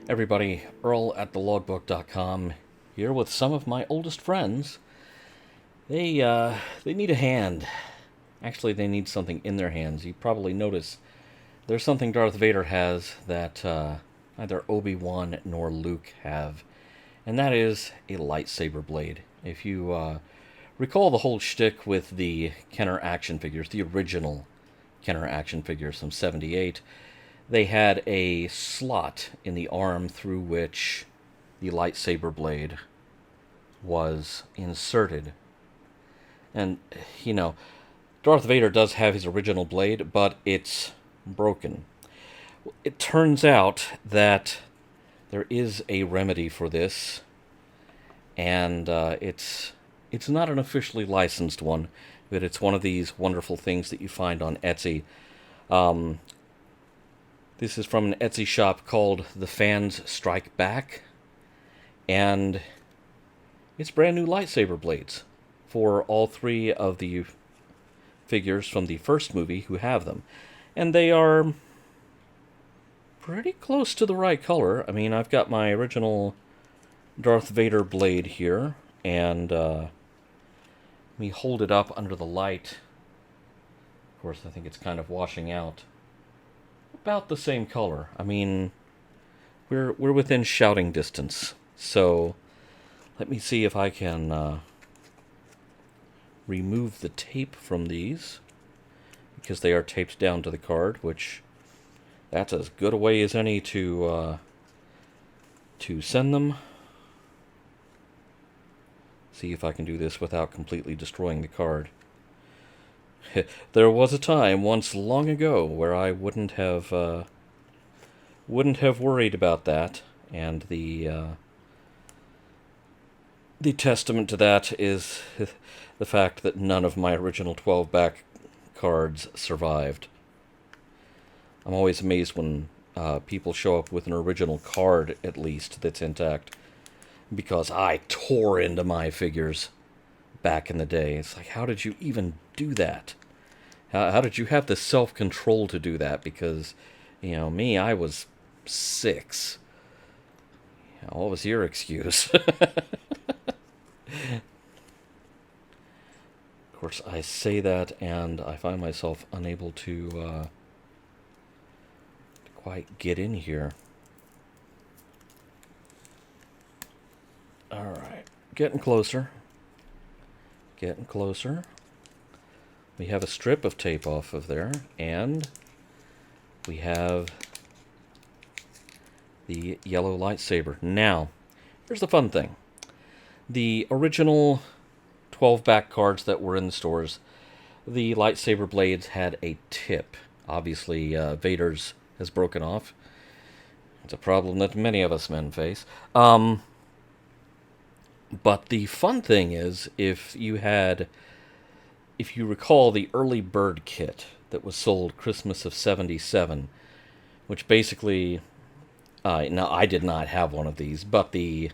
Everybody, Earl at thelogbook.com here with some of my oldest friends. They need a hand. Actually, they need something in their hands. You probably notice there's something Darth Vader has that neither Obi-Wan nor Luke have, and that is a lightsaber blade. If you recall the whole shtick with the Kenner action figures, the original Kenner action figures from '78, they had a slot in the arm through which the lightsaber blade was inserted. And, Darth Vader does have his original blade, but it's broken. It turns out that there is a remedy for this, and it's not an officially licensed one, but it's one of these wonderful things that you find on Etsy. This is from an Etsy shop called The Fans Strike Back, and it's brand new lightsaber blades for all three of the figures from the first movie who have them. And they are pretty close to the right color. I mean, I've got my original Darth Vader blade here, and let me hold it up under the light. Of course, I think it's kind of washing out. About the same color. I mean, we're within shouting distance. So let me see if I can remove the tape from these, because they are taped down to the card, which that's as good a way as any to send them. See if I can do this without completely destroying the card. There was a time once long ago where I wouldn't have worried about that, and the testament to that is the fact that none of my original 12-back cards survived. I'm always amazed when people show up with an original card, at least, that's intact, because I tore into my figures back in the day. It's like, how did you even do that? How did you have the self-control to do that? Because, me, I was 6. What was your excuse? Of course, I say that, and I find myself unable to quite get in here. Alright, getting closer. Getting closer. We have a strip of tape off of there, and we have the yellow lightsaber. Now, here's the fun thing. The original 12-back cards that were in the stores, the lightsaber blades had a tip. Obviously, Vader's has broken off. It's a problem that many of us men face. But the fun thing is, if you recall the early bird kit that was sold Christmas of '77, which basically, now I did not have one of these, but the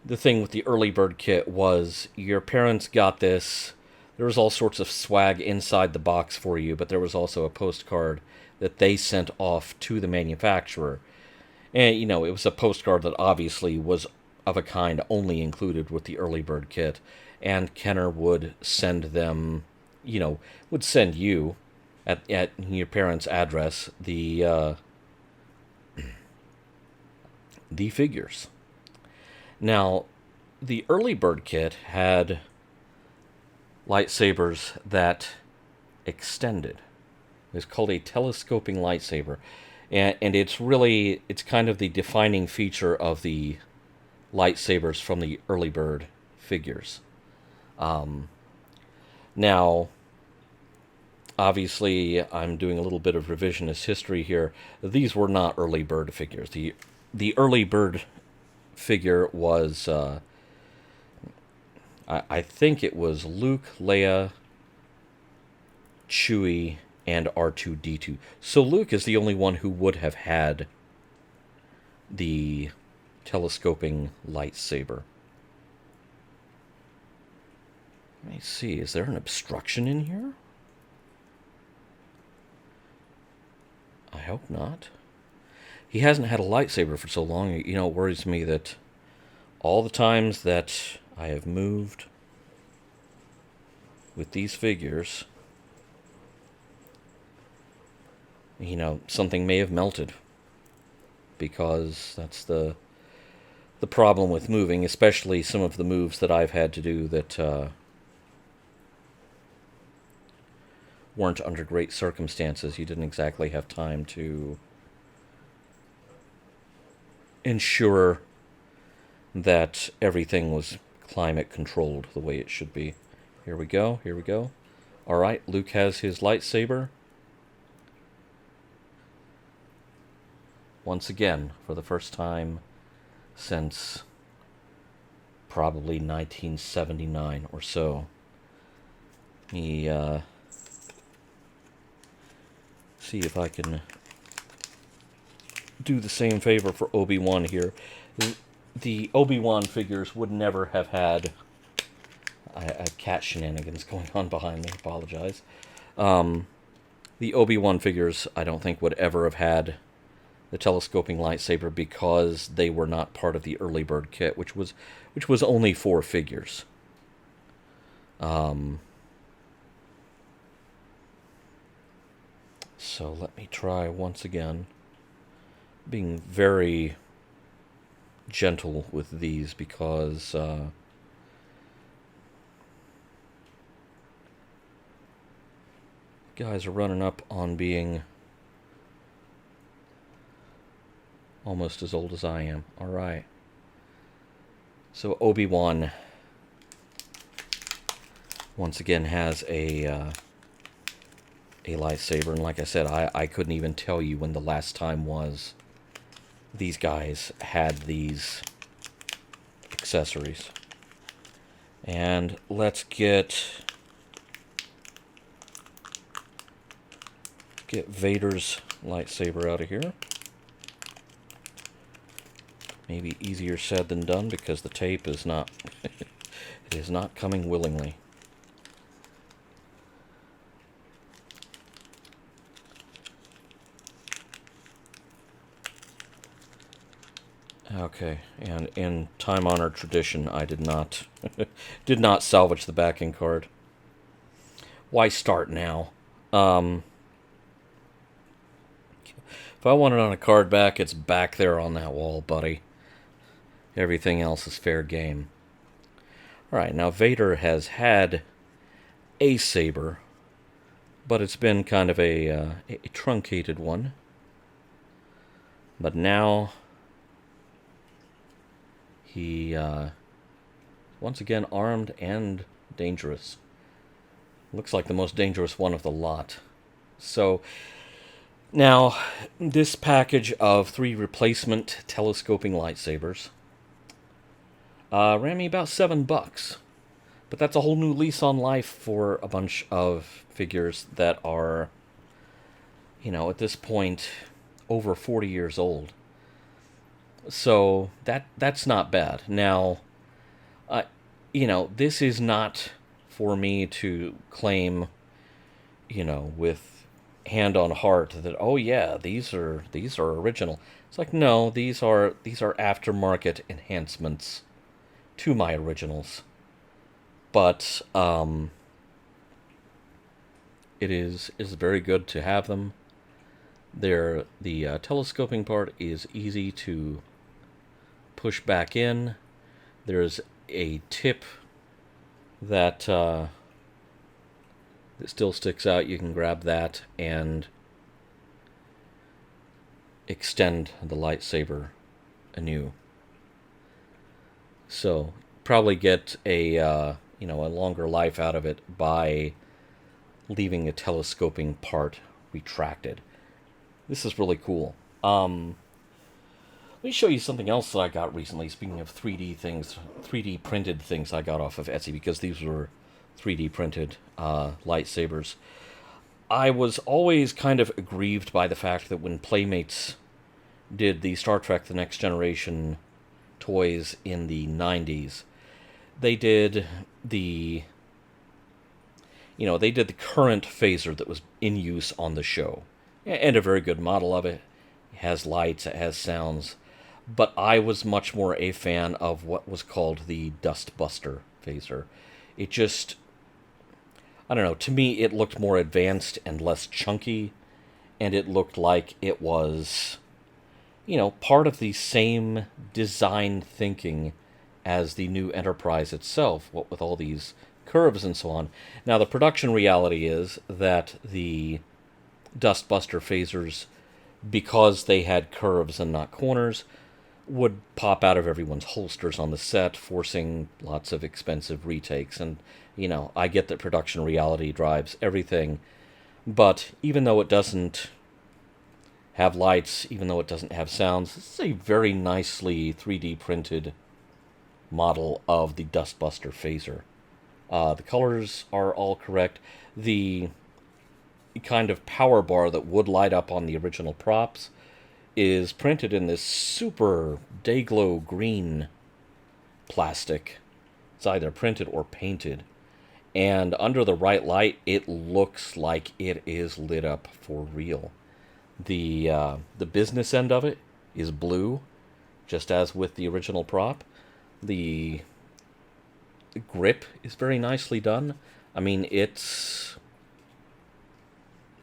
thing with the early bird kit was your parents got this. There was all sorts of swag inside the box for you, but there was also a postcard that they sent off to the manufacturer. And, it was a postcard that obviously was of a kind only included with the early bird kit. And Kenner would send them, would send you at your parents' address the figures. Now, the early bird kit had lightsabers that extended. It's called a telescoping lightsaber. And it's kind of the defining feature of the lightsabers from the early bird figures. Now, obviously, I'm doing a little bit of revisionist history here. These were not early bird figures. The early bird figure was, I think it was Luke, Leia, Chewie, and R2-D2. So Luke is the only one who would have had the telescoping lightsaber. Let me see, is there an obstruction in here? I hope not. he hasn't had a lightsaber for so long. You know, it worries me that all the times that I have moved with these figures, you know, something may have melted, because that's the problem with moving, especially some of the moves that I've had to do that weren't under great circumstances. You didn't exactly have time to ensure that everything was climate controlled the way it should be. Here we go, here we go. Alright, Luke has his lightsaber. Once again, for the first time since probably 1979 or so. He, see if I can do the same favor for Obi-Wan here. The Obi-Wan figures would never have had... I have cat shenanigans going on behind me, apologize. The Obi-Wan figures, I don't think, would ever have had the telescoping lightsaber, because they were not part of the early bird kit, which was only 4 figures. So let me try once again, being very gentle with these, because guys are running up on being almost as old as I am. Alright. So Obi-Wan once again has a lightsaber, and like I said, I couldn't even tell you when the last time was these guys had these accessories. And let's get Vader's lightsaber out of here. Maybe easier said than done, because the tape is not it is not coming willingly. Okay, and in time-honored tradition, I did not did not salvage the backing card. Why start now? If I want it on a card back, it's back there on that wall, buddy. Everything else is fair game. Alright, now Vader has had a saber, but it's been kind of a truncated one. But now he, once again, armed and dangerous. Looks like the most dangerous one of the lot. So, now, this package of 3 replacement telescoping lightsabers ran me about $7. But that's a whole new lease on life for a bunch of figures that are, you know, at this point, over 40 years old. So, that's not bad. Now, you know, this is not for me to claim, you know, with hand on heart that, oh yeah, these are original. It's like, no, these are aftermarket enhancements to my originals. But it is very good to have them. The telescoping part is easy to push back in. There's a tip that still sticks out. You can grab that and extend the lightsaber anew. So probably get a longer life out of it by leaving a telescoping part retracted. This is really cool. Let me show you something else that I got recently. Speaking of 3D things, 3D printed things I got off of Etsy, because these were 3D printed lightsabers. I was always kind of aggrieved by the fact that when Playmates did the Star Trek The Next Generation toys in the 90s, they did the current phaser that was in use on the show, and a very good model of it. It has lights, it has sounds. But I was much more a fan of what was called the Dustbuster phaser. It just, I don't know, to me it looked more advanced and less chunky, and it looked like it was, part of the same design thinking as the new Enterprise itself, what with all these curves and so on. Now, the production reality is that the Dustbuster phasers, because they had curves and not corners, would pop out of everyone's holsters on the set, forcing lots of expensive retakes. And, I get that production reality drives everything, but even though it doesn't have lights, even though it doesn't have sounds, this is a very nicely 3D printed model of the Dustbuster phaser. The colors are all correct. The kind of power bar that would light up on the original props is printed in this super day-glow green plastic. It's either printed or painted. And under the right light, it looks like it is lit up for real. The business end of it is blue, just as with the original prop. The grip is very nicely done. I mean, it's,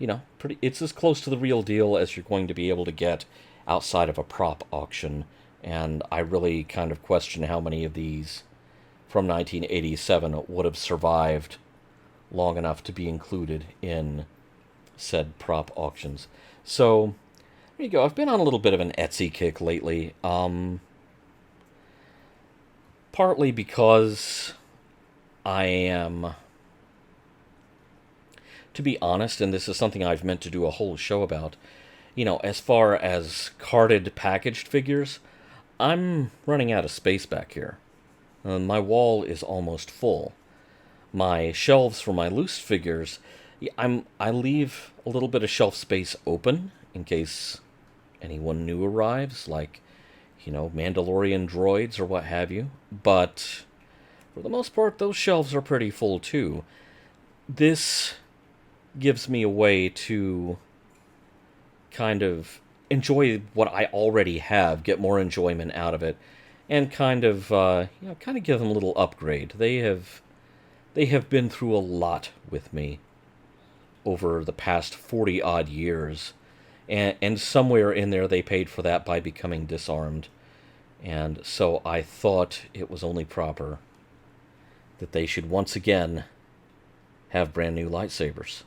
it's as close to the real deal as you're going to be able to get outside of a prop auction. And I really kind of question how many of these from 1987 would have survived long enough to be included in said prop auctions. So, there you go. I've been on a little bit of an Etsy kick lately. Partly because I am, to be honest, and this is something I've meant to do a whole show about, as far as carded packaged figures, I'm running out of space back here. My wall is almost full. My shelves for my loose figures, I leave a little bit of shelf space open in case anyone new arrives, like, Mandalorian droids or what have you. But for the most part, those shelves are pretty full too. This gives me a way to kind of enjoy what I already have, get more enjoyment out of it, and kind of give them a little upgrade. They have been through a lot with me over the past 40-odd years, and somewhere in there they paid for that by becoming disarmed. And so I thought it was only proper that they should once again have brand new lightsabers.